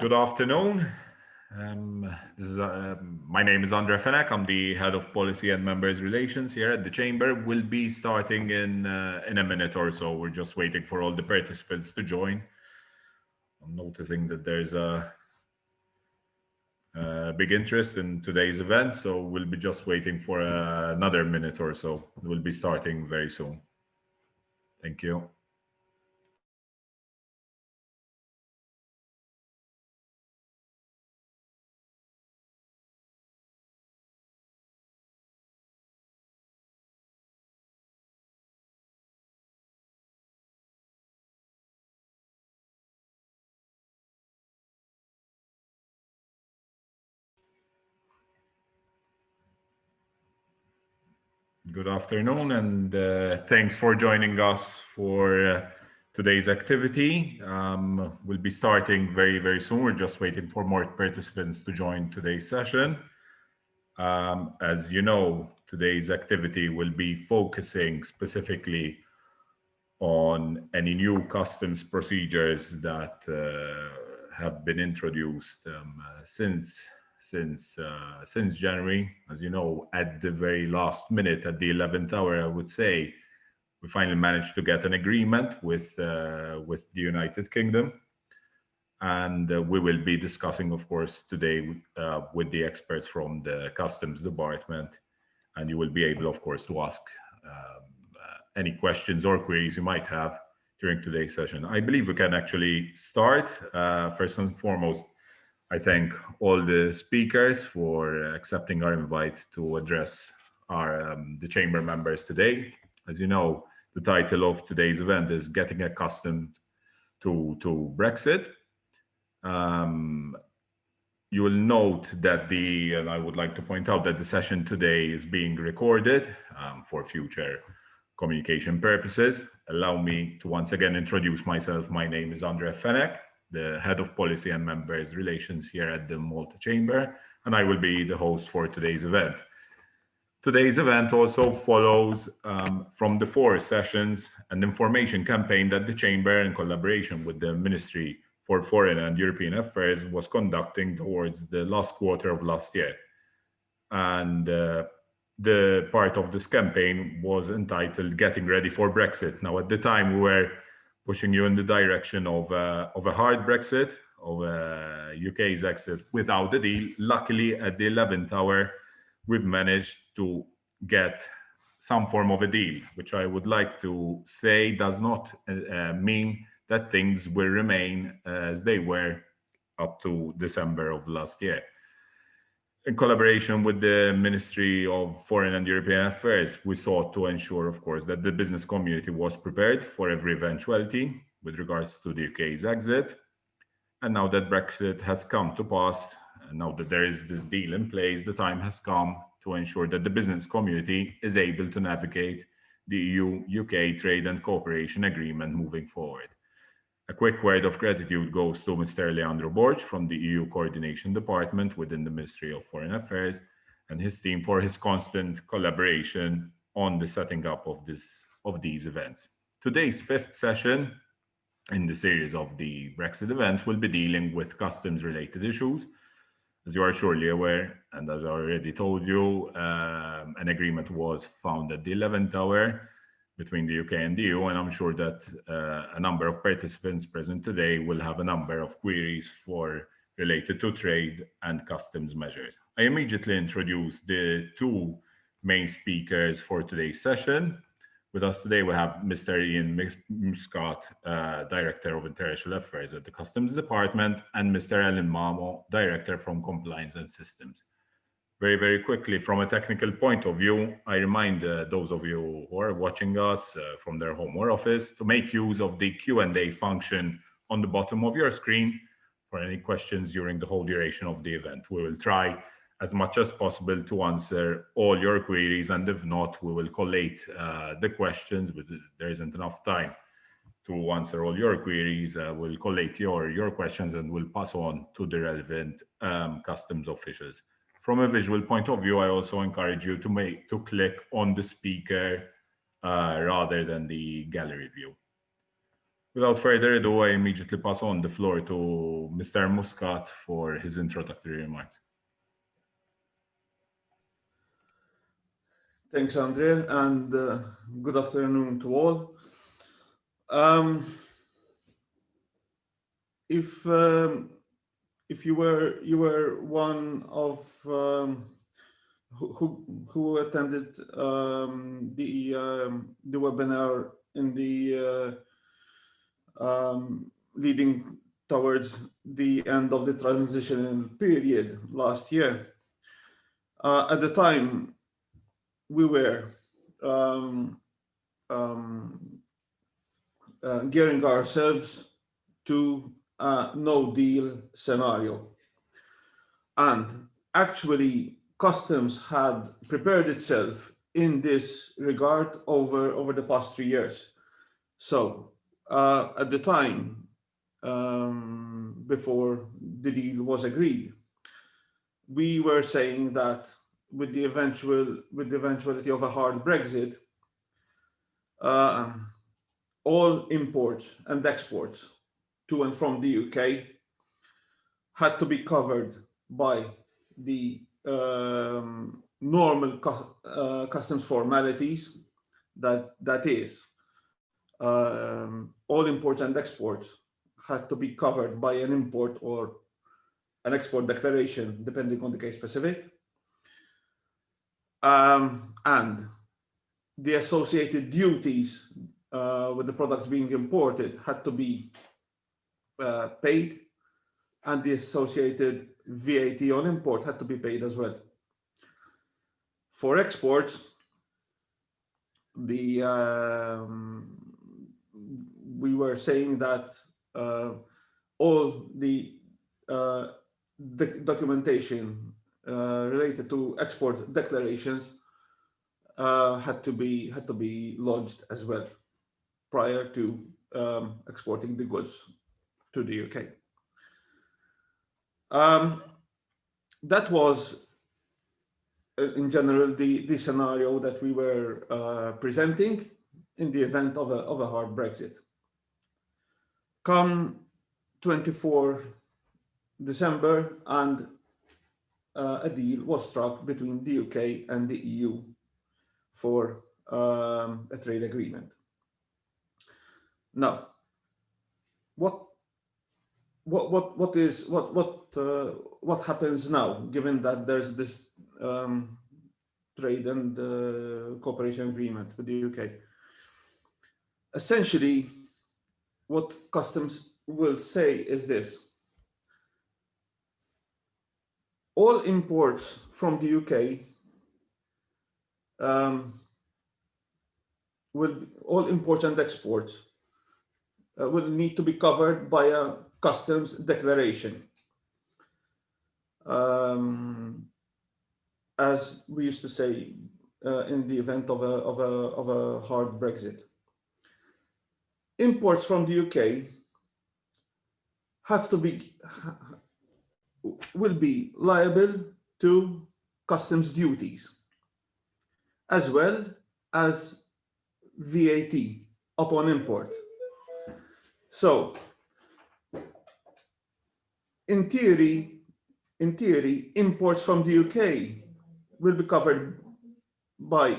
Good afternoon. My name is Andre Fenek. I'm the head of policy and members relations here at the chamber. We'll be starting in a minute or so. We're just waiting for all the participants to join. I'm noticing that there's a big interest in today's event, so we'll be just waiting for another minute or so. We'll be starting very soon. Thank you. Good afternoon, and thanks for joining us for today's activity. We'll be starting very, very soon. We're just waiting for more participants to join today's session. As you know, today's activity will be focusing specifically on any new customs procedures that have been introduced since January. As you know, at the very last minute, at the 11th hour, I would say, we finally managed to get an agreement with the United Kingdom. And we will be discussing, of course, today with the experts from the Customs Department. And you will be able, of course, to ask any questions or queries you might have during today's session. I believe we can actually start. First and foremost, I thank all the speakers for accepting our invite to address the chamber members today. As you know, the title of today's event is Getting Accustomed to Brexit. You will note that and I would like to point out that the session today is being recorded for future communication purposes. Allow me to once again introduce myself. My name is Andre Fenek, the head of policy and members relations here at the Malta Chamber, and I will be the host for today's event. Today's event also follows from the 4 sessions and information campaign that the Chamber, in collaboration with the Ministry for Foreign and European Affairs, was conducting towards the last quarter of last year. And the part of this campaign was entitled Getting Ready for Brexit. Now, at the time, we were pushing you in the direction of a hard Brexit, of UK's exit without a deal. Luckily, at the 11th hour, we've managed to get some form of a deal, which I would like to say does not mean that things will remain as they were up to December of last year. In collaboration with the Ministry of Foreign and European Affairs, we sought to ensure, of course, that the business community was prepared for every eventuality with regards to the UK's exit. And now that Brexit has come to pass, and now that there is this deal in place, the time has come to ensure that the business community is able to navigate the EU-UK Trade and Cooperation Agreement moving forward. A quick word of gratitude goes to Mr. Leandro Borg from the EU Coordination Department within the Ministry of Foreign Affairs and his team for his constant collaboration on the setting up of these events. Today's 5th session in the series of the Brexit events will be dealing with customs-related issues. As you are surely aware, and as I already told you, an agreement was found at the 11th hour between the UK and the EU, and I'm sure that a number of participants present today will have a number of queries related to trade and customs measures. I immediately introduce the 2 main speakers for today's session. With us today, we have Mr. Ian Muscat, Director of International Affairs at the Customs Department, and Mr. Alan Mamo, Director from Compliance and Systems. Very, very quickly, from a technical point of view, I remind those of you who are watching us from their home or office to make use of the Q&A function on the bottom of your screen for any questions during the whole duration of the event. We will try as much as possible to answer all your queries, and if not, we will collate the questions, but there isn't enough time to answer all your queries. We'll collate your questions and we'll pass on to the relevant customs officials. From a visual point of view, I also encourage you to click on the speaker rather than the gallery view. Without further ado, I immediately pass on the floor to Mr. Muscat for his introductory remarks. Thanks, Andrea, and good afternoon to all. Um, if um, if you were one of who attended the webinar in the leading towards the end of the transitional period last year, at the time we were um, um, gearing ourselves to a no deal scenario. And actually, customs had prepared itself in this regard over the past 3 years. So at the time, before the deal was agreed, we were saying that with the eventuality of a hard Brexit, uh, all imports and exports to and from the UK had to be covered by the normal customs formalities. That is, all imports and exports had to be covered by an import or an export declaration, depending on the case specific, and the associated duties with the products being imported had to be paid, and the associated VAT on import had to be paid as well. For exports, the we were saying that all the documentation related to export declarations had to be lodged as well prior to exporting the goods to the UK. That was, in general, the scenario that we were presenting in the event of a hard Brexit. Come 24 December, and a deal was struck between the UK and the EU for a trade agreement. Now, what happens now, given that there's this trade and cooperation agreement with the UK? Essentially, what customs will say is this: all imports from the UK all imports and exports will need to be covered by a customs declaration, as we used to say in the event of a hard Brexit. Imports from the UK will be liable to customs duties, as well as VAT upon import. So, in theory, imports from the UK will be covered by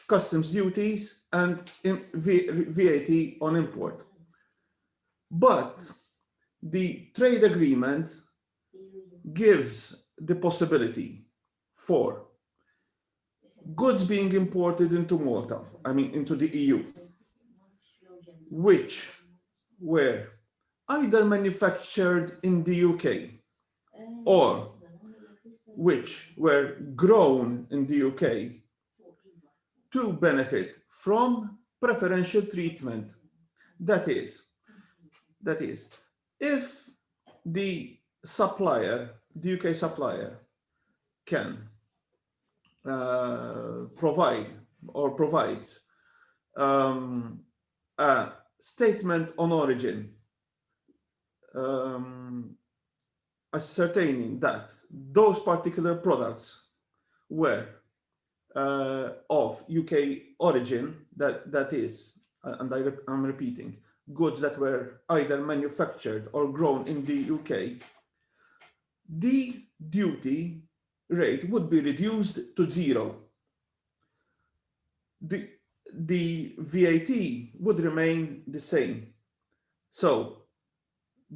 customs duties and VAT on import. But the trade agreement gives the possibility for goods being imported into Malta, into the EU, which were either manufactured in the UK or which were grown in the UK, to benefit from preferential treatment. That is, if the UK supplier, can provide or provides a statement on origin ascertaining that those particular products were of UK origin, that is, and I'm repeating, goods that were either manufactured or grown in the UK, the duty rate would be reduced to 0. The VAT would remain the same. So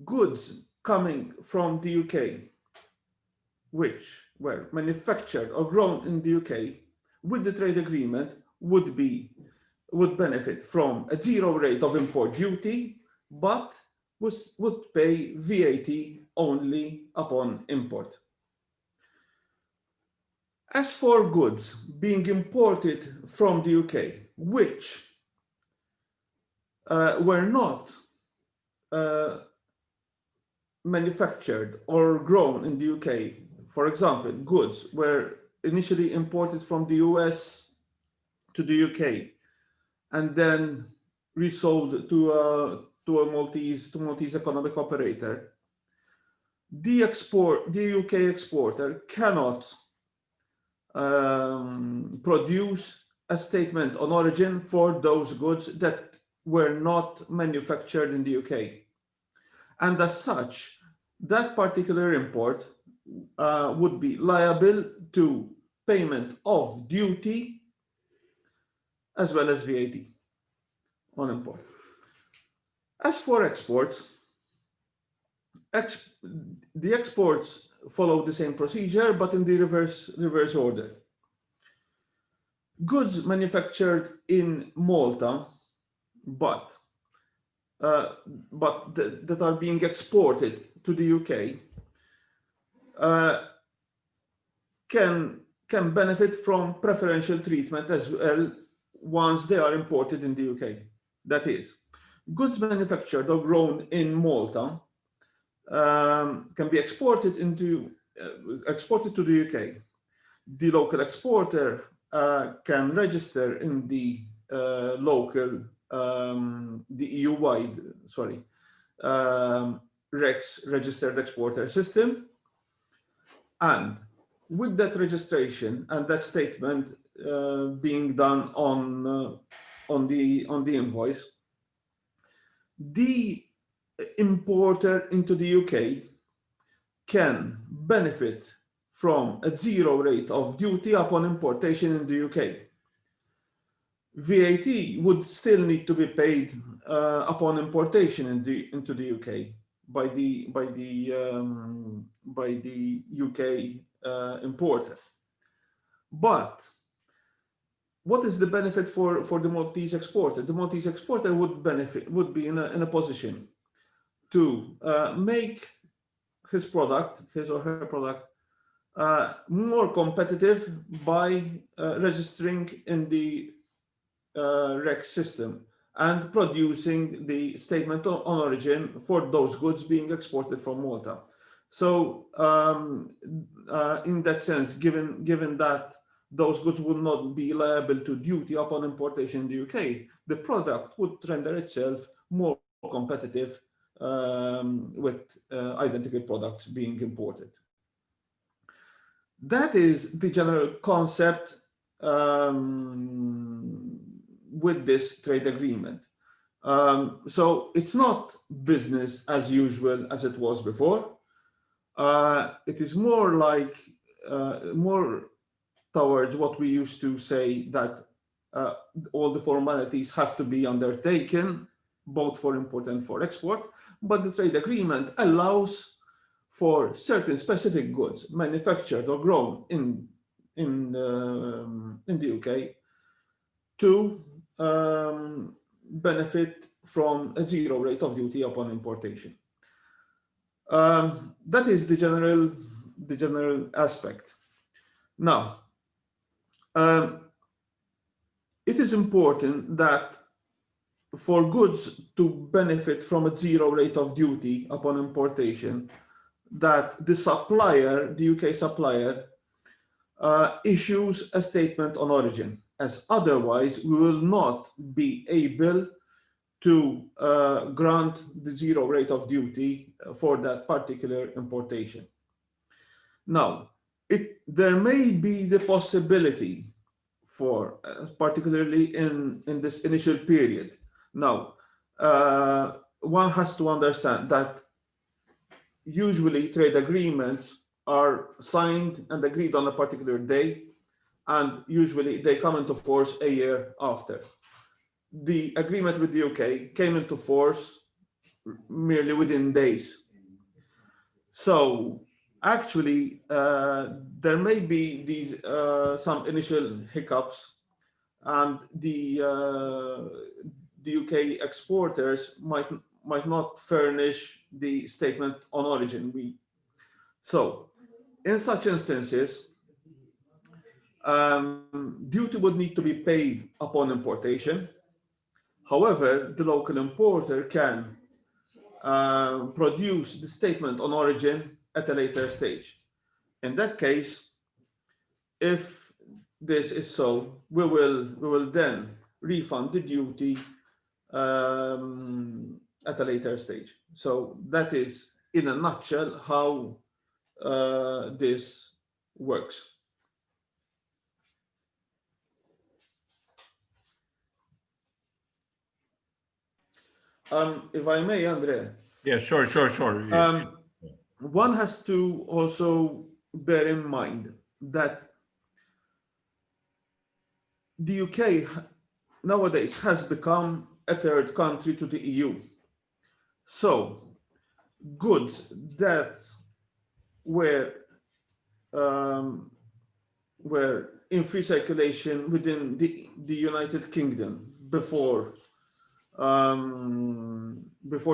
goods coming from the UK, which were manufactured or grown in the UK, with the trade agreement would benefit from a 0 rate of import duty, but would pay VAT only upon import. As for goods being imported from the UK, which were not manufactured or grown in the UK, for example, goods were initially imported from the US to the UK and then resold to a Maltese economic operator, the UK exporter cannot produce a statement on origin for those goods that were not manufactured in the UK. And as such, that particular import would be liable to payment of duty as well as VAT on import. As for exports, the exports follow the same procedure, but in the reverse order. Goods manufactured in Malta, but that are being exported to the UK can benefit from preferential treatment as well once they are imported in the UK. That is, goods manufactured or grown in Malta can be exported to the UK. The local exporter can register in the local, the EU-wide, REX registered exporter system, and with that registration and that statement being done on the invoice, the importer into the UK can benefit from a 0 rate of duty upon importation in the UK. VAT would still need to be paid upon importation into the UK by the UK importer. But what is the benefit for the Maltese exporter? The Maltese exporter would be in a position to make his or her product more competitive by registering in the REX system and producing the statement on origin for those goods being exported from Malta. So in that sense, given that those goods will not be liable to duty upon importation in the UK, the product would render itself more competitive with identical products being imported. That is the general concept with this trade agreement. So it's not business as usual as it was before. It is more like more towards what we used to say, that all the formalities have to be undertaken, both for import and for export, but the trade agreement allows for certain specific goods manufactured or grown in the UK to benefit from a 0 rate of duty upon importation. That is the general aspect. Now, it is important that for goods to benefit from a 0 rate of duty upon importation, that the supplier, the UK supplier, issues a statement on origin, as otherwise we will not be able to grant the 0 rate of duty for that particular importation. Now, there may be the possibility for, particularly in this initial period. Now, one has to understand that usually trade agreements are signed and agreed on a particular day, and usually they come into force a year after. The agreement with the UK came into force merely within days. So actually, there may be these some initial hiccups, and the UK exporters might not furnish the statement on origin. So in such instances, duty would need to be paid upon importation. However, the local importer can produce the statement on origin at a later stage. In that case, if this is so, we will then refund the duty at a later stage. So that is, in a nutshell, how this works. If I may, Andre. Yeah, sure. Yeah. One has to also bear in mind that the UK nowadays has become a third country to the EU. So goods that were in free circulation within the United Kingdom before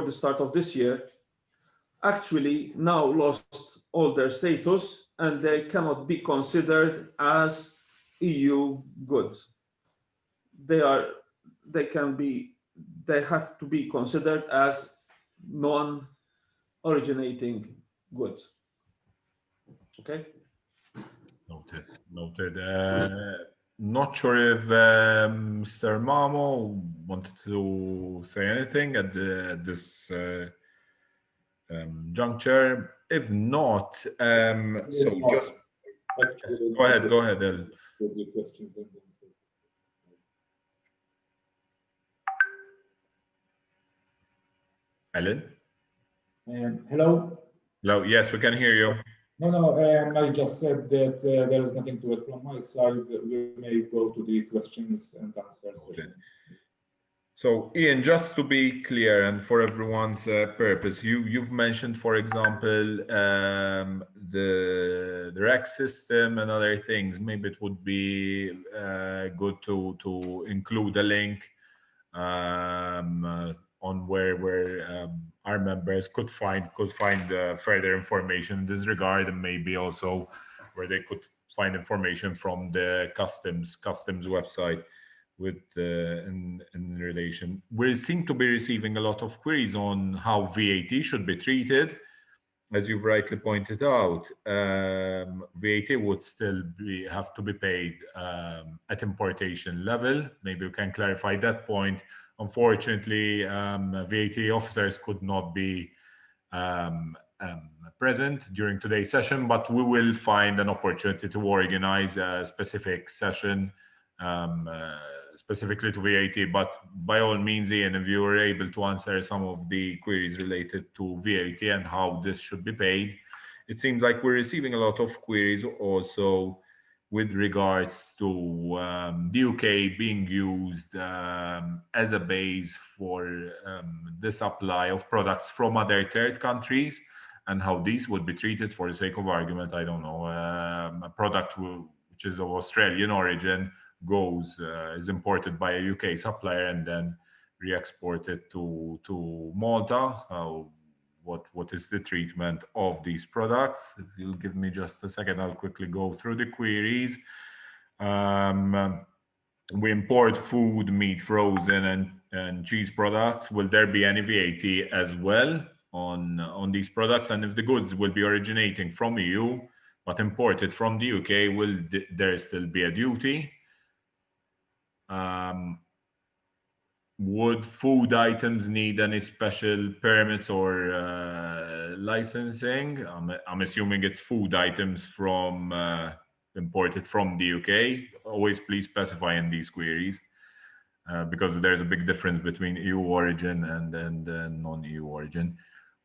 the start of this year actually now lost all their status, and they cannot be considered as EU goods. They have to be considered as non-originating goods. Okay. Noted. Not sure if Mr. Mamo wanted to say anything at this juncture. If not, so just go ahead, El. Ellen? Hello? Hello, yes, we can hear you. No, I just said that there is nothing to it from my side. We may go to the questions and answers. Okay. So, Ian, just to be clear and for everyone's purpose, you've mentioned, for example, the REC system and other things. Maybe it would be good to include a link on where our members could find further information in this regard, and maybe also where they could find information from the customs website with in relation. We seem to be receiving a lot of queries on how VAT should be treated. As you've rightly pointed out, VAT would still have to be paid at importation level. Maybe we can clarify that point. Unfortunately, VAT officers could not be present during today's session, but we will find an opportunity to organize a specific session specifically to VAT. But by all means, Ian, if you were able to answer some of the queries related to VAT and how this should be paid. It seems like we're receiving a lot of queries also with regards to the UK being used as a base for the supply of products from other third countries, and how these would be treated. For the sake of argument, I don't know, a product which is of Australian origin is imported by a UK supplier and then re-exported to Malta. What is the treatment of these products? If you'll give me just a second, I'll quickly go through the queries. We import food, meat, frozen, and cheese products. Will there be any VAT as well on these products? And if the goods will be originating from EU but imported from the UK, will there still be a duty? Would food items need any special permits or licensing? I'm assuming it's food items from imported from the UK. Always please specify in these queries. because there's a big difference between EU origin and non-EU origin.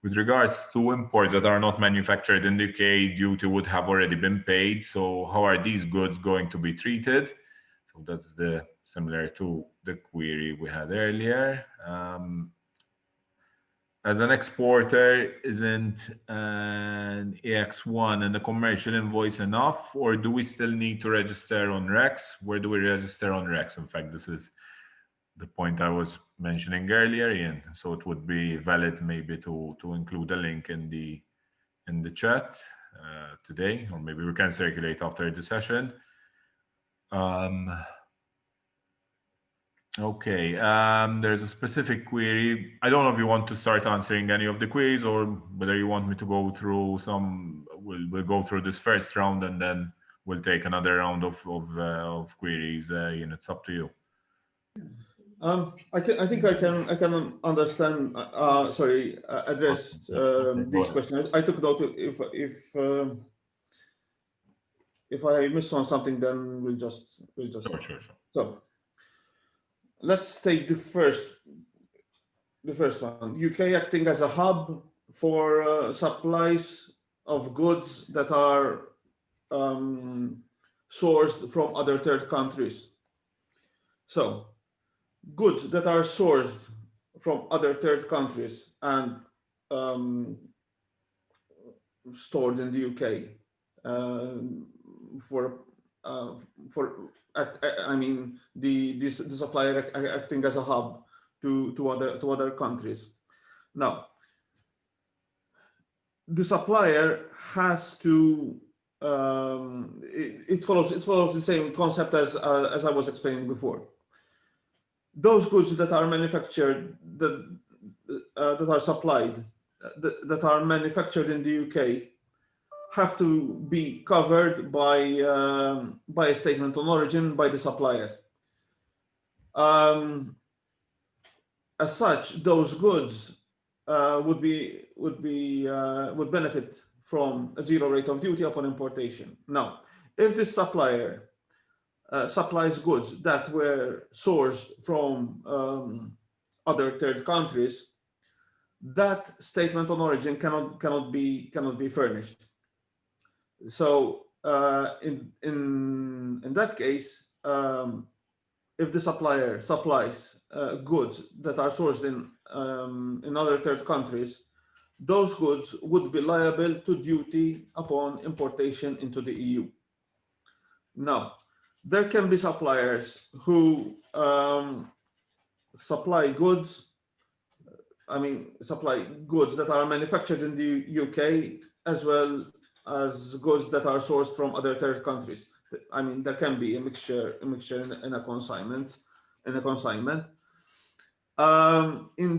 With regards to imports that are not manufactured in the UK, duty would have already been paid. So how are these goods going to be treated? So that's similar to the query we had earlier. As an exporter, isn't an AX1 and a commercial invoice enough, or do we still need to register on REX? Where do we register on REX? In fact, this is the point I was mentioning earlier, Ian. So it would be valid maybe to include a link in the chat today, or maybe we can circulate after the session. Okay, there's a specific query. I don't know if you want to start answering any of the queries or whether you want me to go through some. We'll go through this first round and then we'll take another round of queries. Ian, it's up to you. I think I can understand. Address these questions. I took note. If I miss on something, then we'll just. Sure. So let's take the first one. UK acting as a hub for supplies of goods that are sourced from other third countries. So goods that are sourced from other third countries and stored in the UK the supplier acting as a hub to other countries. Now, the supplier has to it follows the same concept as I was explaining before. Those goods that are manufactured that are supplied that are manufactured in the UK have to be covered by a statement on origin by the supplier. As such, those goods would benefit from a zero rate of duty upon importation. Now, if this supplier supplies goods that were sourced from other third countries, that statement on origin cannot be furnished. So in that case, if the supplier supplies goods that are sourced in other third countries, those goods would be liable to duty upon importation into the EU. Now, there can be suppliers who supply goods that are manufactured in the UK as well as goods that are sourced from other third countries. There can be a mixture in a consignment. In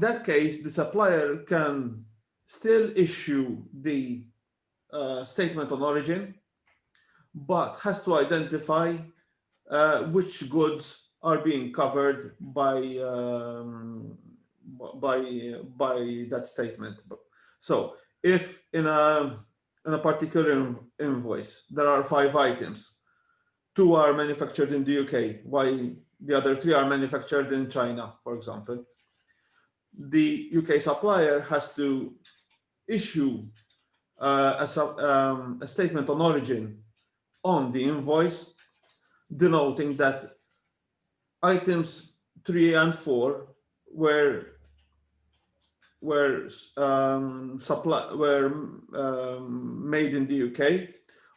that case, the supplier can still issue the statement on origin, but has to identify which goods are being covered by that statement. So if in a particular invoice there are 5 items, 2 are manufactured in the UK, while the other 3 are manufactured in China, for example, the UK supplier has to issue a statement on origin on the invoice, denoting that items 3 and 4 were made in the UK,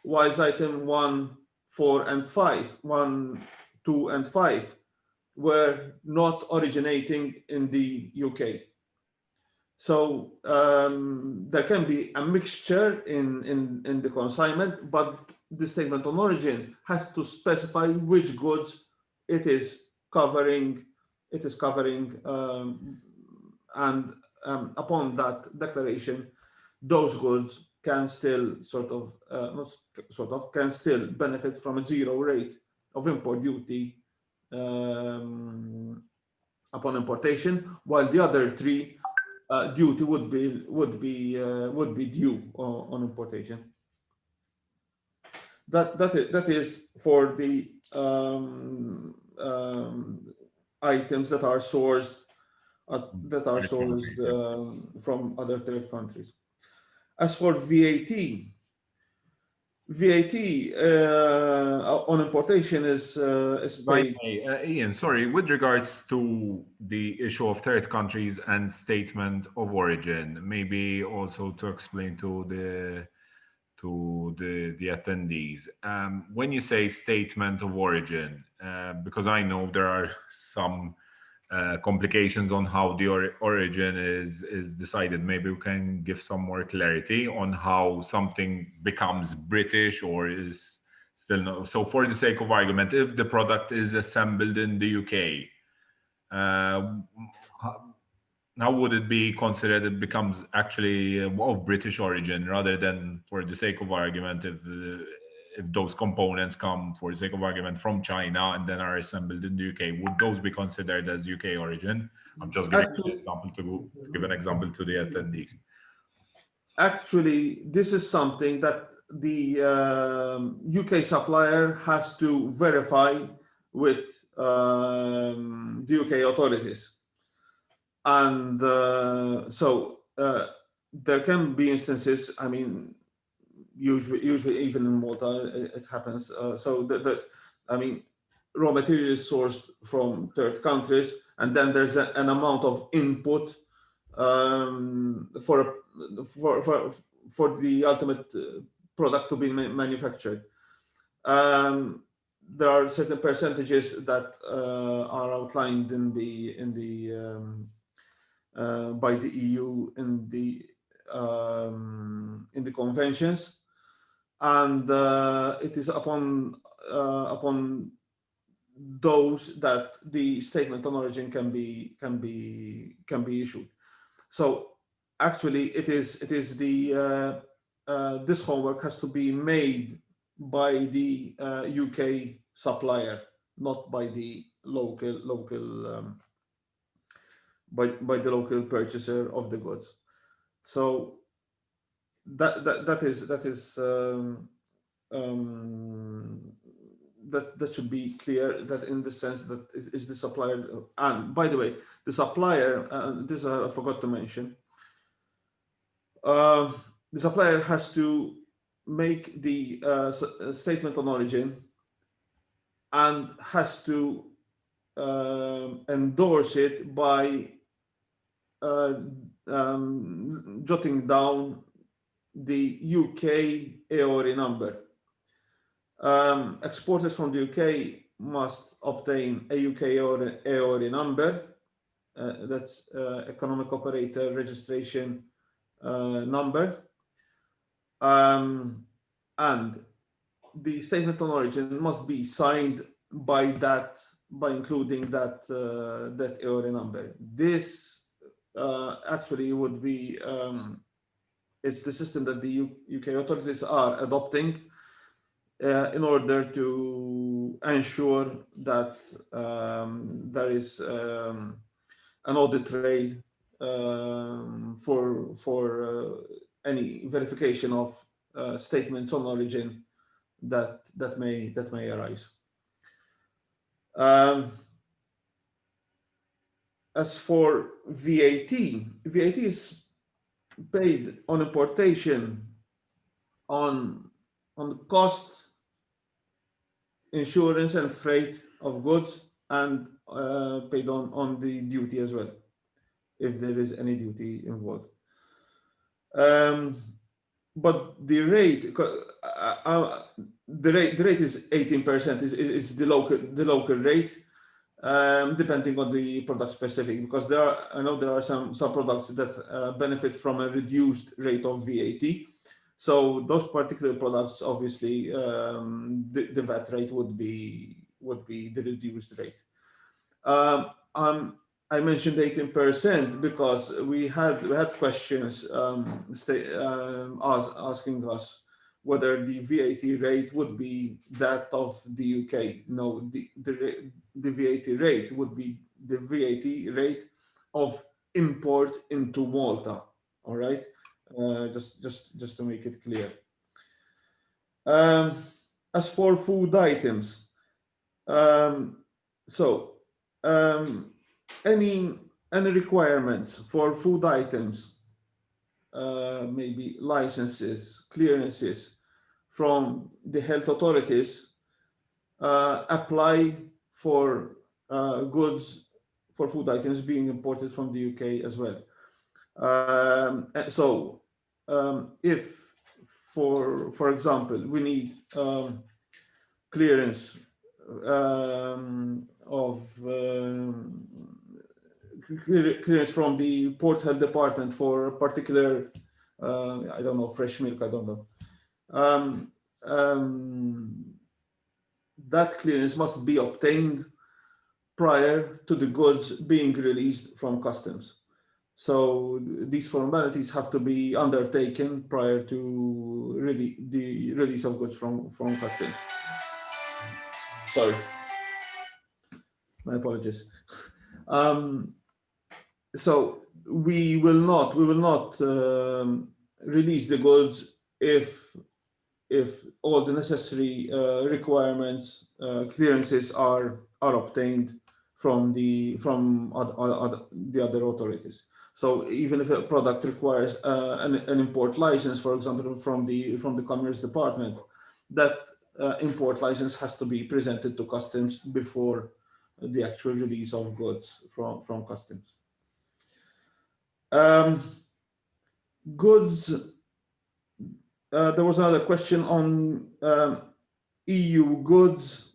whilst item 1, 4, and 5, 1, 2, and 5 were not originating in the UK. So there can be a mixture in the consignment, but the statement on origin has to specify which goods it is covering, and upon that declaration, those goods can still can still benefit from a zero rate of import duty upon importation, while the other 3 duty would be due on importation. That is for the items that are sourced Very from other third countries. As for VAT on importation is paid. Ian, sorry, with regards to the issue of third countries and statement of origin, maybe also to explain to the attendees, when you say statement of origin, because I know there are some complications on how the origin is decided. Maybe we can give some more clarity on how something becomes British or is still not. So for the sake of argument, if the product is assembled in the UK, how would it be considered it becomes actually of British origin, rather than, for the sake of argument, if those components come, for the sake of argument, from China and then are assembled in the UK, would those be considered as UK origin? I'm just giving an example to give an example to the attendees. Actually, this is something that the UK supplier has to verify with the UK authorities. And so there can be instances, I mean, usually even in Malta, it happens. Raw material is sourced from third countries, and then there's an amount of input for the ultimate product to be manufactured. There are certain percentages that are outlined by the EU in the conventions, and it is upon those that the statement on origin can be issued. So actually, it is the this homework has to be made by the UK supplier, not by the local by the local purchaser of the goods. So that should be clear, that in the sense that is the supplier. And by the way, the supplier, this I forgot to mention, the supplier has to make the statement on origin and has to endorse it by jotting down the UK AORI number. Exporters from the UK must obtain a UK AORI number, that's Economic Operator Registration number, and the statement on origin must be signed by including that AORI number. This actually would be it's the system that the UK authorities are adopting in order to ensure that there is an audit trail for any verification of statements on origin that may arise. As for VAT is paid on importation on cost, insurance and freight of goods, and paid on the duty as well, if there is any duty involved. But the rate is 18%. Is the local rate, depending on the product specific, because I know there are some products that benefit from a reduced rate of VAT. So those particular products, obviously, the VAT rate would be the reduced rate. I mentioned 18% because we had questions asking us whether the VAT rate would be that of the UK. No, the VAT rate would be the VAT rate of import into Malta. All right, just to make it clear. As for food items, so any requirements for food items, maybe licenses, clearances from the health authorities apply for goods, for food items being imported from the UK as well. So if, for example, we need clearance clearance from the Port Health Department for a particular, I don't know, fresh milk, I don't know. That clearance must be obtained prior to the goods being released from customs. So these formalities have to be undertaken prior to the release of goods from customs. Sorry, my apologies. So we will not release the goods if all the necessary requirements, clearances are obtained from the other authorities. So even if a product requires an import license, for example, from the Commerce Department, that import license has to be presented to customs before the actual release of goods from customs. Goods. There was another question on EU goods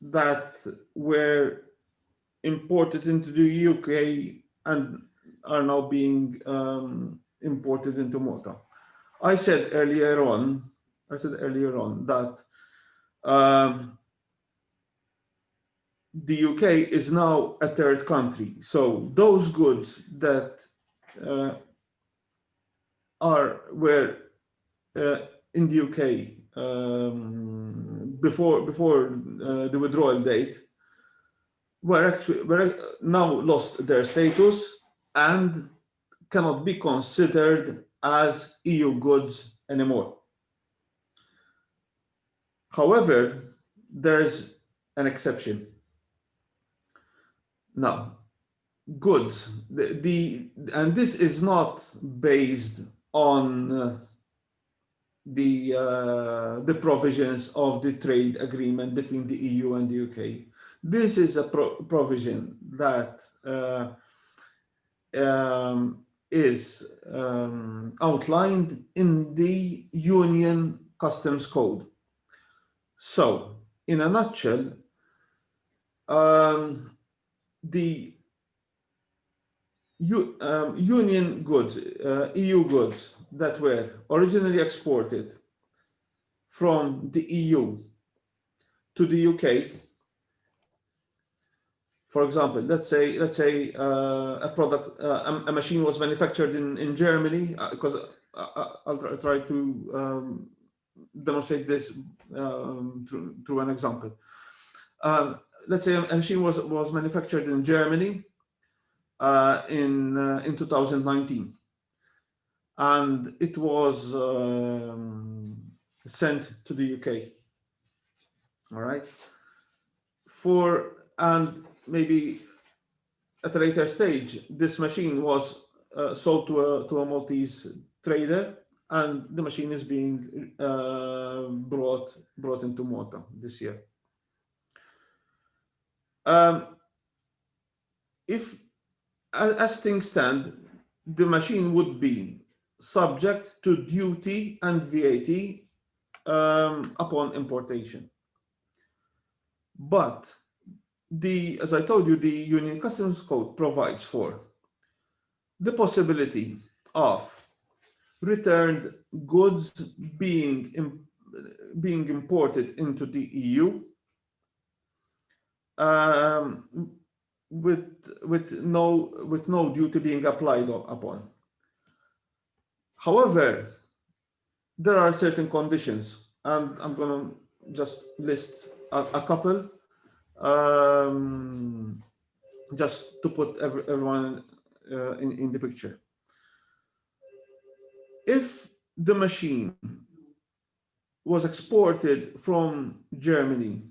that were imported into the UK and are now being imported into Malta. I said earlier on that the UK is now a third country. So those goods that were in the UK before the withdrawal date were now lost their status and cannot be considered as EU goods anymore. However, there's an exception. Now, goods, and this is not based on the provisions of the trade agreement between the EU and the UK. This is a provision that is outlined in the Union Customs Code. So, in a nutshell, the Union goods, EU goods that were originally exported from the EU to the UK, for example, let's say a product, a machine was manufactured in Germany, because I'll try to demonstrate this through an example. Let's say a machine was manufactured in Germany in 2019, and it was sent to the UK. All right. And maybe at a later stage, this machine was sold to a Maltese trader, and the machine is being brought into Malta this year. If, as things stand, the machine would be subject to duty and VAT upon importation. But as I told you, the Union Customs Code provides for the possibility of returned goods being imported into the EU with no duty being applied upon. However, there are certain conditions, and I'm going to just list a couple, just to put everyone in the picture. If the machine was exported from Germany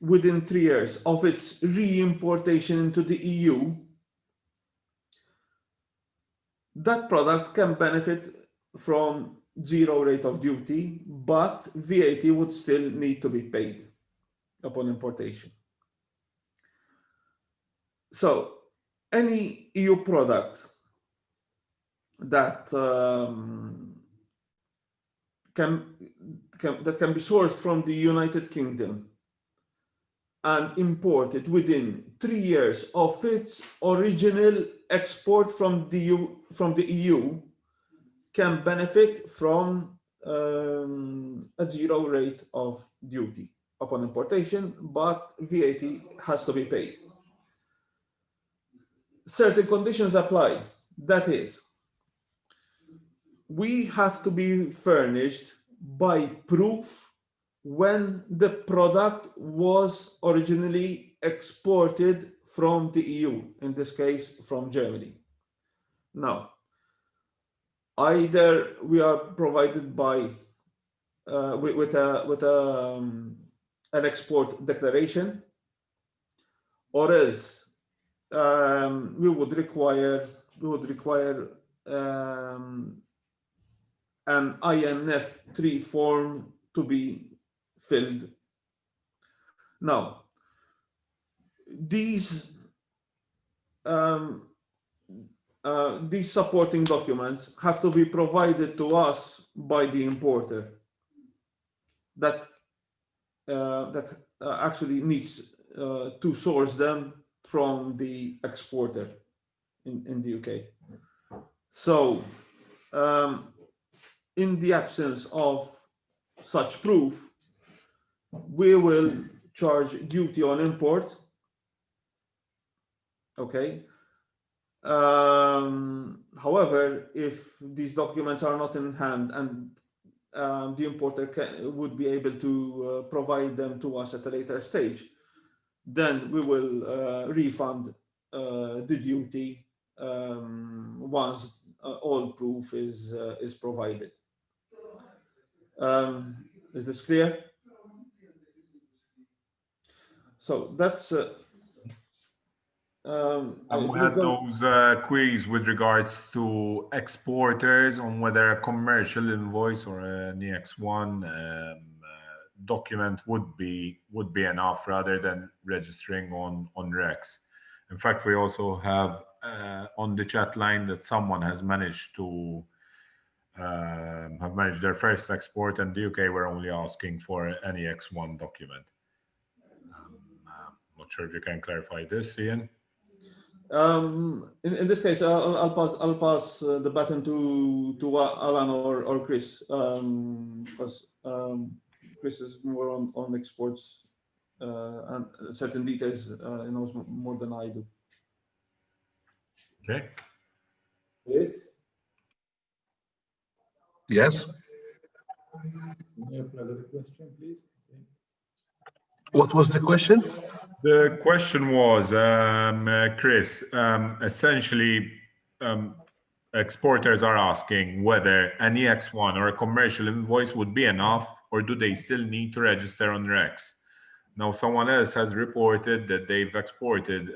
within 3 years of its re-importation into the EU, that product can benefit from 0 rate of duty, but VAT would still need to be paid upon importation. So any EU product that can be sourced from the United Kingdom and imported within 3 years of its original export from the EU can benefit from a 0 rate of duty upon importation, but VAT has to be paid. Certain conditions apply. That is, we have to be furnished by proof when the product was originally exported from the EU, in this case from Germany. Now, either we are provided by with an export declaration, or else we would require an INF3 form to be filled. Now, these supporting documents have to be provided to us by the importer that actually needs to source them from the exporter in the UK. So in the absence of such proof, we will charge duty on import. Okay. However, if these documents are not in hand and the importer would be able to provide them to us at a later stage, then we will refund the duty once all proof is provided. Is this clear? So that's and we had those queries with regards to exporters on whether a commercial invoice or an EX1 document would be enough rather than registering on REX. In fact, we also have on the chat line that someone has managed to have managed their first export, and the UK were only asking for an EX1 document. I'm not sure if you can clarify this, Ian. In this case, I'll pass the baton to Alan or Chris, because Chris is more on exports and certain details. He knows more than I do. Okay. Yes. Yes. Another question, please. What was the question? The question was, Chris, essentially, exporters are asking whether an EX1 or a commercial invoice would be enough, or do they still need to register on REX? Now, someone else has reported that they've exported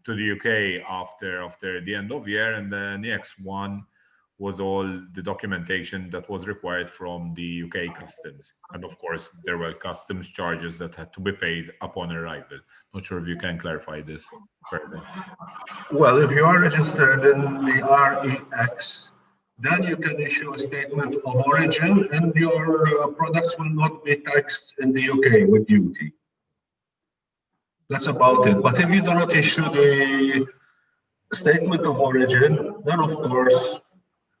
to the UK after the end of year, and then the EX1 was all the documentation that was required from the UK customs. And of course, there were customs charges that had to be paid upon arrival. Not sure if you can clarify this further. Well, if you are registered in the REX, then you can issue a statement of origin and your products will not be taxed in the UK with duty. That's about it. But if you do not issue the statement of origin, then of course,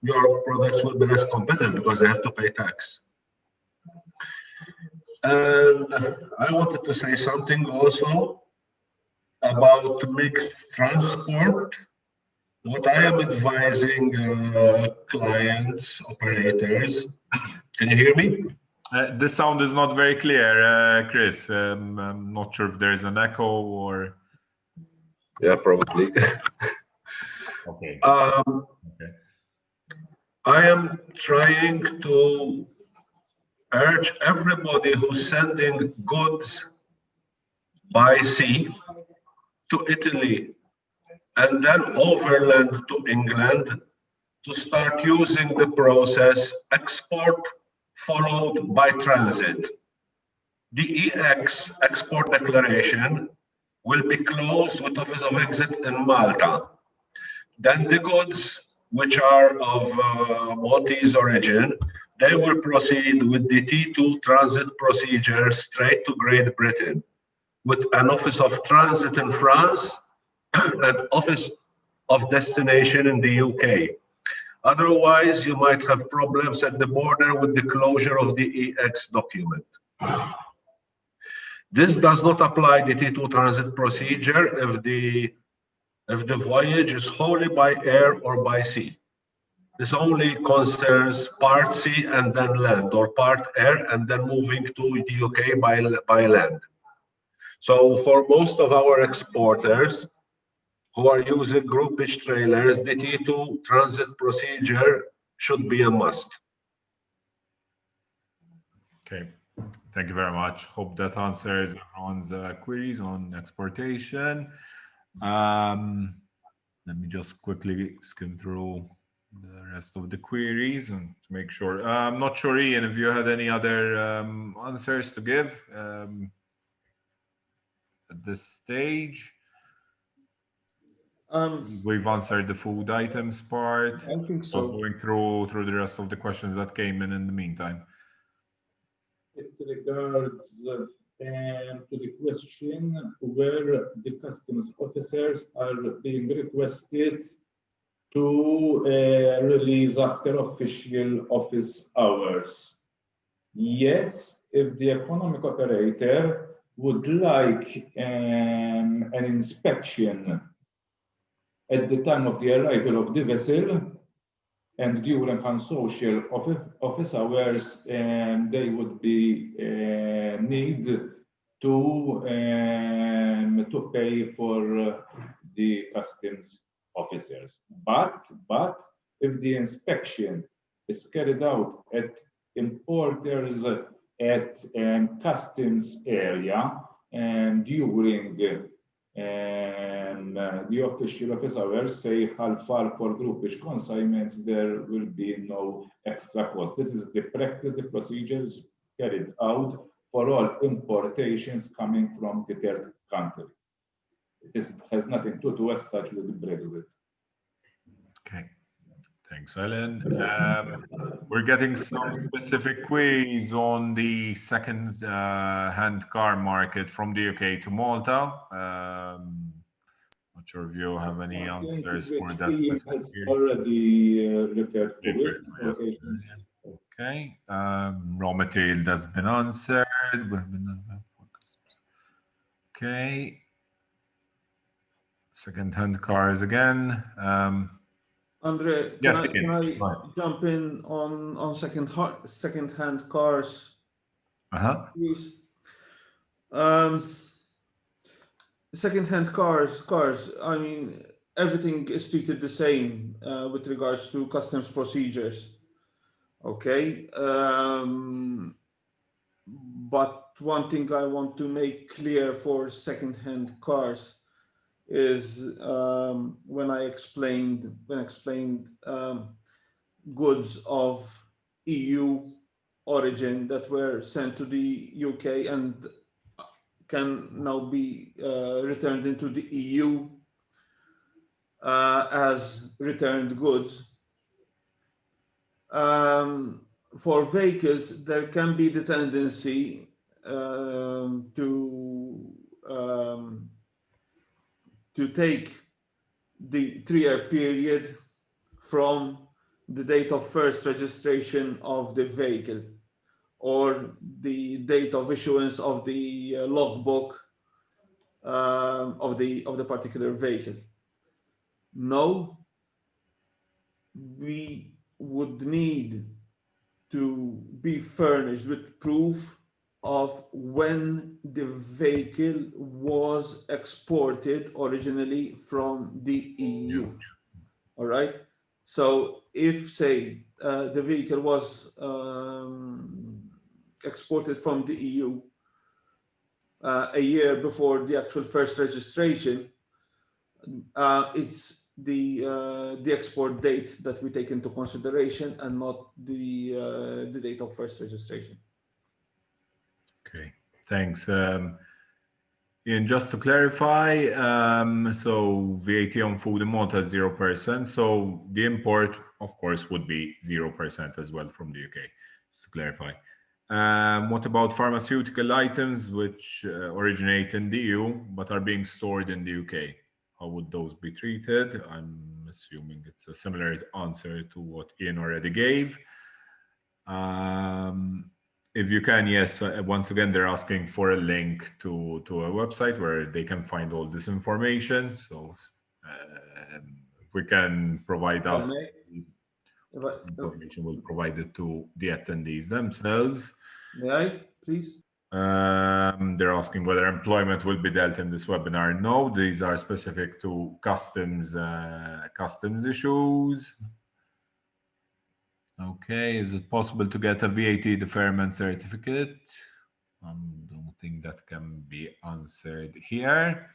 your products will be less competitive because they have to pay tax. And I wanted to say something also about mixed transport. What I am advising clients, operators, can you hear me? The sound is not very clear, Chris. I'm not sure if there's an echo or... Yeah, probably. Okay. Okay. I am trying to urge everybody who's sending goods by sea to Italy and then overland to England to start using the process export followed by transit. The EX export declaration will be closed with Office of Exit in Malta. Then the goods which are of Maltese origin, they will proceed with the T2 transit procedure straight to Great Britain with an Office of Transit in France and Office of Destination in the UK. Otherwise, you might have problems at the border with the closure of the EX document. This does not apply the T2 transit procedure if the voyage is wholly by air or by sea. This only concerns part sea and then land, or part air and then moving to the UK by land. So for most of our exporters who are using groupage trailers, the T2 transit procedure should be a must. Okay, thank you very much. Hope that answers everyone's queries on exportation. Let me just quickly skim through the rest of the queries and to make sure. I'm not sure, Ian, if you had any other answers to give at this stage. We've answered the food items part. I think so. Going through the rest of the questions that came in the meantime. It regards to the question where the customs officers are being requested to release after official office hours. Yes, if the economic operator would like an inspection at the time of the arrival of the vessel and during unsocial office hours, they would be need to pay for the customs officers. But if the inspection is carried out at importers at customs area and during the official office hours, say half far for groupage consignments, there will be no extra cost. This is the practice, the procedures carried out for all importations coming from the third country. It has nothing to do as such with Brexit. Okay, thanks, Ellen. We're getting some specific queries on the second-hand car market from the UK to Malta. Not sure if you have any answers for that. Has already referred to it. Okay, raw material that's been answered. Okay, second-hand cars again. Andre, Yes, can I jump in on second-hand cars, please? Second-hand cars. I mean, everything is treated the same with regards to customs procedures. Okay, but one thing I want to make clear for second-hand cars is when I explained goods of EU origin that were sent to the UK and can now be returned into the EU as returned goods. For vehicles, there can be the tendency to take the 3-year period from the date of first registration of the vehicle or the date of issuance of the logbook of the particular vehicle. No, we would need to be furnished with proof of when the vehicle was exported originally from the EU. All right. So if, say, the vehicle was exported from the EU a year before the actual first registration, it's the export date that we take into consideration and not the date of first registration. Okay, thanks. Ian, just to clarify, so VAT on food in Malta is 0%. So the import, of course, would be 0% as well from the UK, just to clarify. What about pharmaceutical items which originate in the EU but are being stored in the UK? How would those be treated? I'm assuming it's a similar answer to what Ian already gave. If you can, yes, once again, they're asking for a link to a website where they can find all this information. So if we can provide us information, we'll provide it to the attendees themselves. May I, please? They're asking whether employment will be dealt in this webinar. No, these are specific to customs issues. Okay, is it possible to get a VAT deferment certificate? I don't think that can be answered here.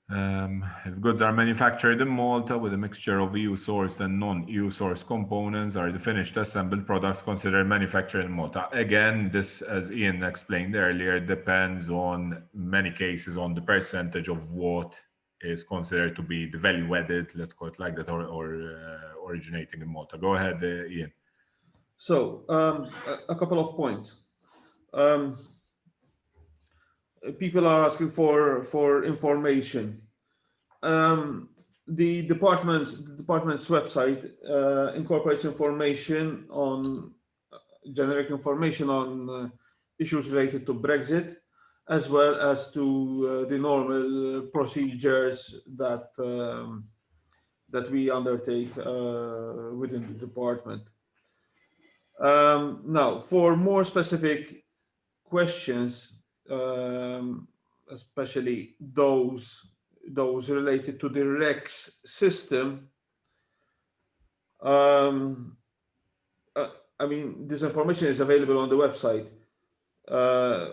If goods are manufactured in Malta with a mixture of EU-sourced and non-EU sourced components, are the finished assembled products considered manufactured in Malta? Again, this, as Ian explained earlier, depends on many cases on the percentage of what is considered to be the value added, let's call it like that, or originating in Malta. Go ahead, Ian. So a couple of points. People are asking for information. The department's website incorporates information on generic information on issues related to Brexit, as well as to the normal procedures that that we undertake within the department. Now, for more specific questions, especially those related to the REX system, I mean, this information is available on the website.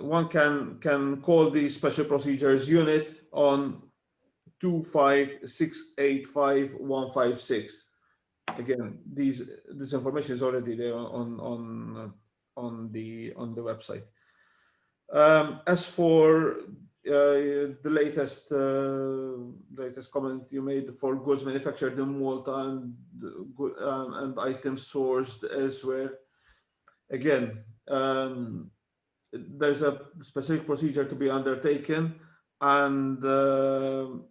One can call the Special Procedures Unit on 25685 Again, this information is already there on the website. As for the latest comment you made for goods manufactured in Malta and items sourced elsewhere, again, there's a specific procedure to be undertaken, and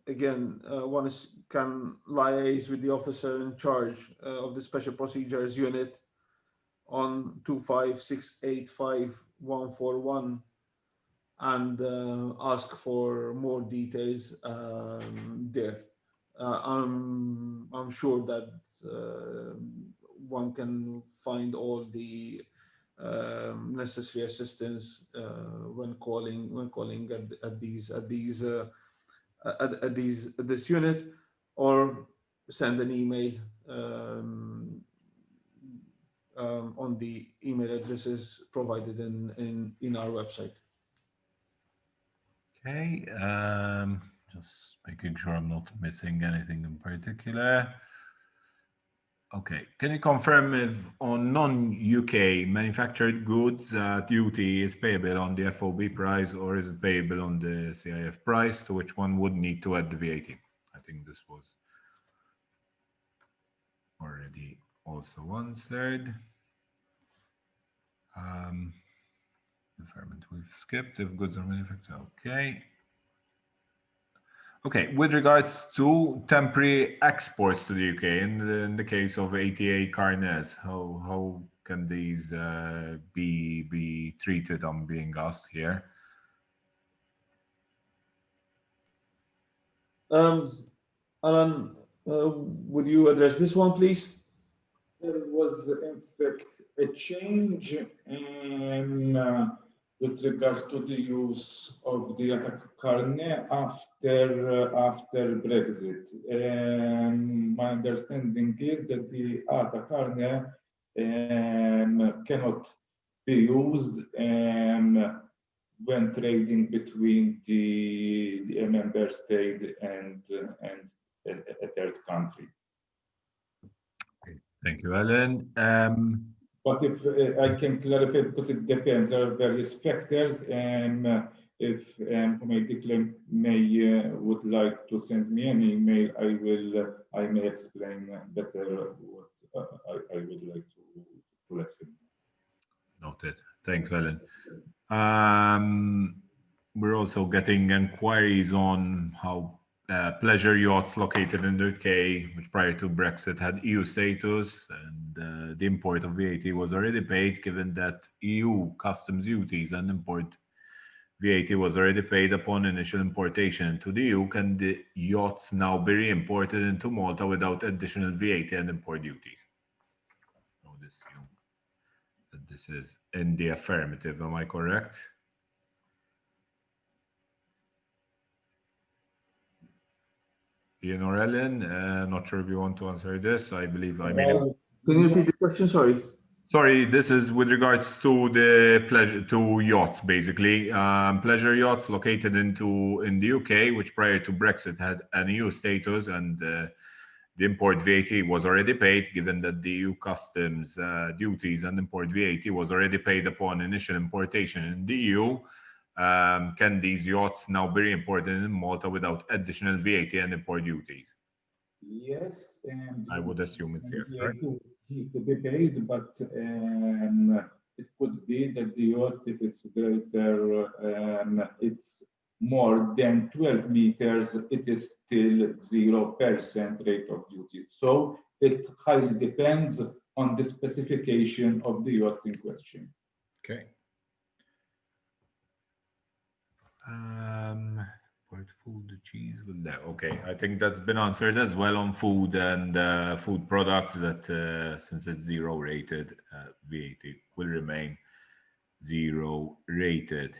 again, one can liaise with the officer in charge of the Special Procedures Unit on 25685 and ask for more details there. I'm sure that one can find all the necessary assistance when calling at this unit, or send an email on the email addresses provided in our website. Okay, just making sure I'm not missing anything in particular. Okay, can you confirm if on non-UK manufactured goods duty is payable on the FOB price, or is it payable on the CIF price, to which one would need to add the VAT? I think this was already also answered. Deferment we've skipped, if goods are manufactured, okay. Okay, with regards to temporary exports to the UK, in the case of ATA carnets, how can these be treated? I'm being asked here. Alan, would you address this one, please? There was, in fact, a change in with regards to the use of the ATA carnet after Brexit. My understanding is that the ATA carnet cannot be used when trading between the member state and a third country. Thank you, Alan. But if I can clarify, because it depends, there are various factors, and if Committee may would like to send me an email, I may explain better what I would like to let him. Noted. Thanks, Alan. We're also getting inquiries on how pleasure yachts located in the UK, which prior to Brexit had EU status, and the import of VAT was already paid, given that EU customs duties and import VAT was already paid upon initial importation to the EU. Can the yachts now be re-imported into Malta without additional VAT and import duties? I would assume that this is in the affirmative. Am I correct? Ian or Ellen, not sure if you want to answer this. I believe I made it. Can you repeat the question? Sorry. Sorry, this is with regards to the pleasure to yachts, basically. Pleasure yachts located in the UK, which prior to Brexit had an EU status, and the import VAT was already paid, given that the EU customs duties and import VAT was already paid upon initial importation in the EU. Can these yachts now be imported in Malta without additional VAT and import duties? Yes, and I would assume it's yes, right? He could be paid, but it could be that the yacht, if it's greater, it's more than 12 meters, it is still 0% rate of duty. So it highly depends on the specification of the yacht in question. Okay. Food, cheese, okay. I think that's been answered as well on food and food products, that since it's 0 rated, VAT will remain 0 rated.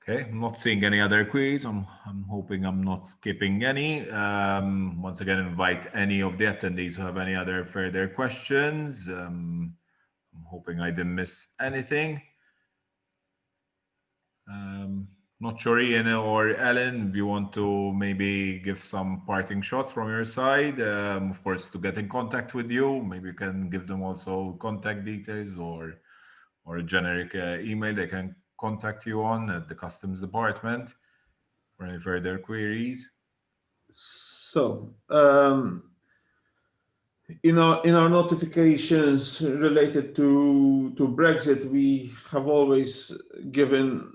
Okay, I'm not seeing any other queries. I'm hoping I'm not skipping any. Once again, invite any of the attendees who have any other further questions. I'm hoping I didn't miss anything. Not sure, Ian or Ellen, if you want to maybe give some parting shots from your side. Of course, to get in contact with you, maybe you can give them also contact details or a generic email they can contact you on at the Customs Department for any further queries. So, in our notifications related to Brexit, we have always given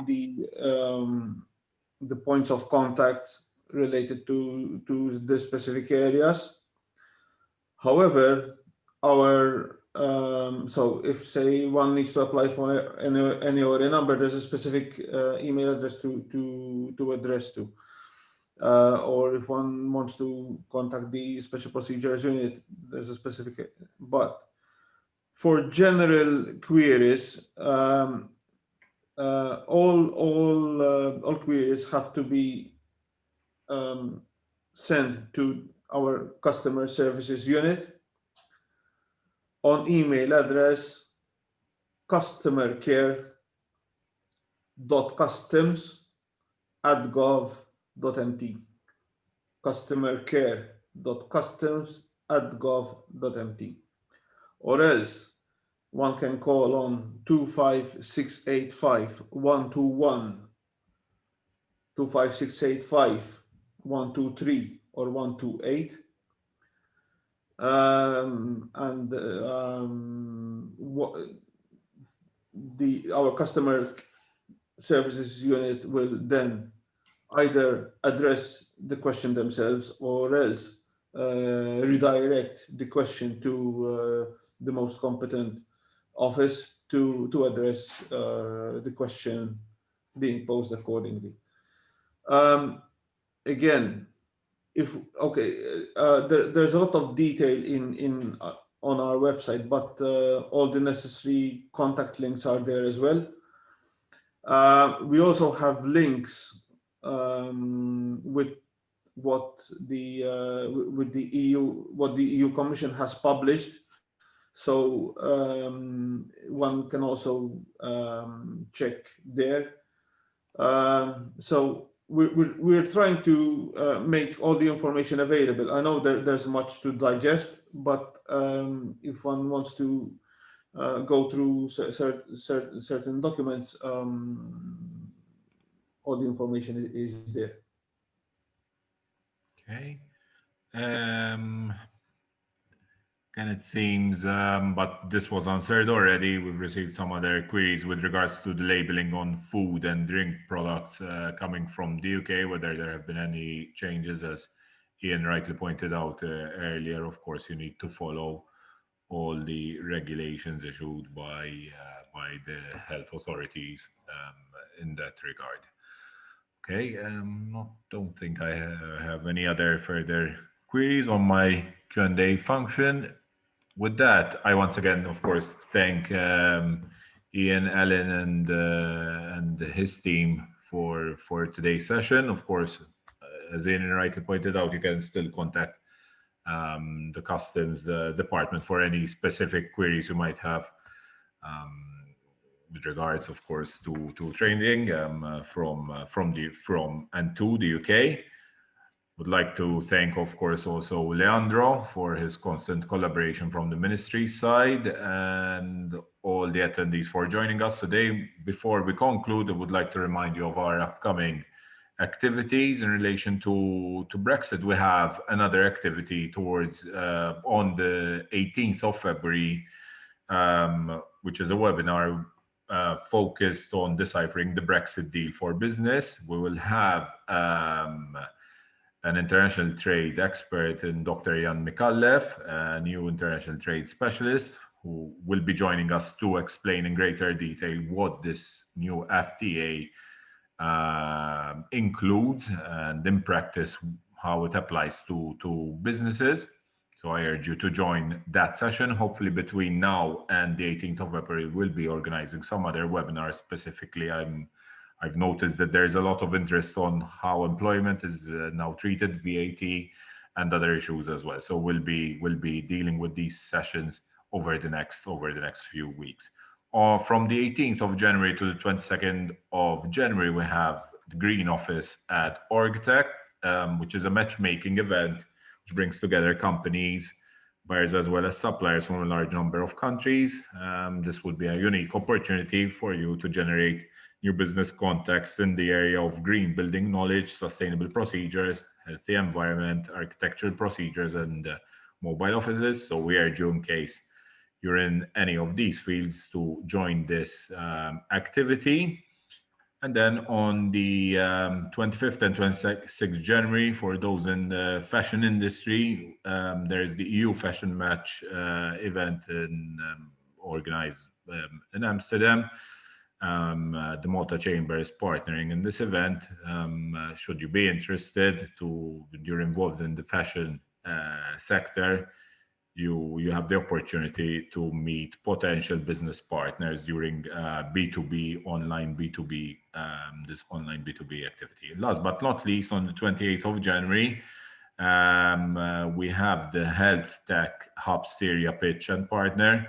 the points of contact related to the specific areas. However, so if say one needs to apply for any ORA number, there's a specific email address to address to. Or if one wants to contact the Special Procedures Unit, there's a specific. But for general queries, all queries have to be sent to our Customer Services Unit on email address customercare.customs@gov.mt. customercare.customs@gov.mt. Or else one can call on 25685 121, 25685 123 or 128. Our Customer Services Unit will then either address the question themselves or else redirect the question to the most competent office to address the question being posed accordingly. Again, there's a lot of detail on our website, but all the necessary contact links are there as well. We also have links with what the EU Commission has published. So one can also check there. So we're trying to make all the information available. I know there's much to digest, but if one wants to go through certain documents, all the information is there. Okay. And it seems, but this was answered already. We've received some other queries with regards to the labeling on food and drink products coming from the UK, whether there have been any changes. As Ian rightly pointed out earlier, of course, you need to follow all the regulations issued by the health authorities in that regard. Okay, don't think I have any other further queries on my Q&A function. With that, I once again, of course, thank Ian, Ellen, and his team for today's session. Of course, as Ian rightly pointed out, you can still contact the customs department for any specific queries you might have with regards, of course, to training from and to the UK. Would like to thank, of course, also Leandro for his constant collaboration from the ministry side, and all the attendees for joining us today. Before we conclude, I would like to remind you of our upcoming activities in relation to Brexit. We have another activity towards on the 18th of February, which is a webinar focused on deciphering the Brexit deal for business. We will have an international trade expert in Dr. Jan Mikalev, a new international trade specialist, who will be joining us to explain in greater detail what this new FTA includes, and in practice how it applies to businesses. So I urge you to join that session. Hopefully between now and the 18th of April, we'll be organizing some other webinars. Specifically, I've noticed that there's a lot of interest on how employment is now treated, VAT, and other issues as well. So we'll be dealing with these sessions over the next few weeks. From the 18th of January to the 22nd of January, we have the Green Office at OrgTech, which is a matchmaking event which brings together companies, buyers as well as suppliers from a large number of countries. This would be a unique opportunity for you to generate new business contacts in the area of green building knowledge, sustainable procedures, healthy environment, architectural procedures, and mobile offices. So we urge you, in case you're in any of these fields, to join this activity. And then on the 25th and 26th January, for those in the fashion industry, there is the EU Fashion Match event organized in Amsterdam. The Malta Chamber is partnering in this event. Should you be interested you're involved in the fashion sector, you have the opportunity to meet potential business partners during B2B, online B2B, this online B2B activity. Last but not least, on the 28th of January, we have the Health Tech Hub Styria Pitch and Partner,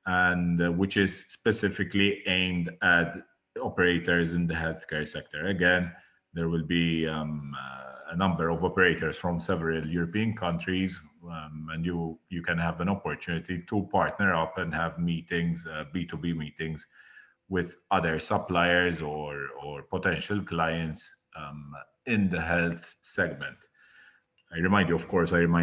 and which is specifically aimed at operators in the healthcare sector. Again, there will be a number of operators from several European countries, and you can have an opportunity to partner up and have meetings, B2B meetings, with other suppliers or potential clients in the health segment. I remind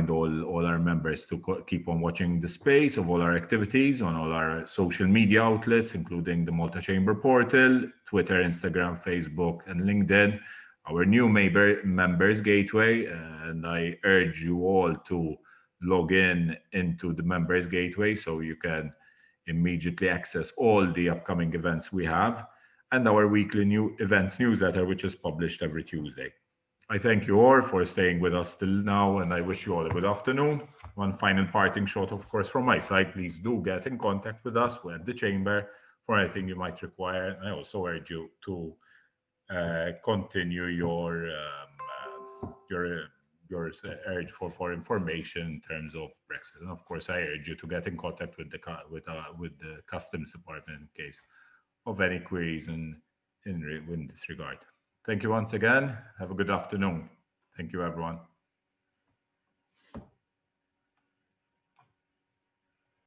all our members to keep on watching the space of all our activities on all our social media outlets, including the Malta Chamber portal, Twitter, Instagram, Facebook, and LinkedIn, our new members gateway. And I urge you all to log into the members gateway so you can immediately access all the upcoming events we have, and our weekly new events newsletter, which is published every Tuesday. I thank you all for staying with us till now, and I wish you all a good afternoon. One final parting shot, of course, from my side. Please do get in contact with us. We're at the Chamber for anything you might require. I also urge you to continue your your urge for information in terms of Brexit. And of course, I urge you to get in contact with the Customs Department in case of any queries in this regard. Thank you once again. Have a good afternoon. Thank you, everyone.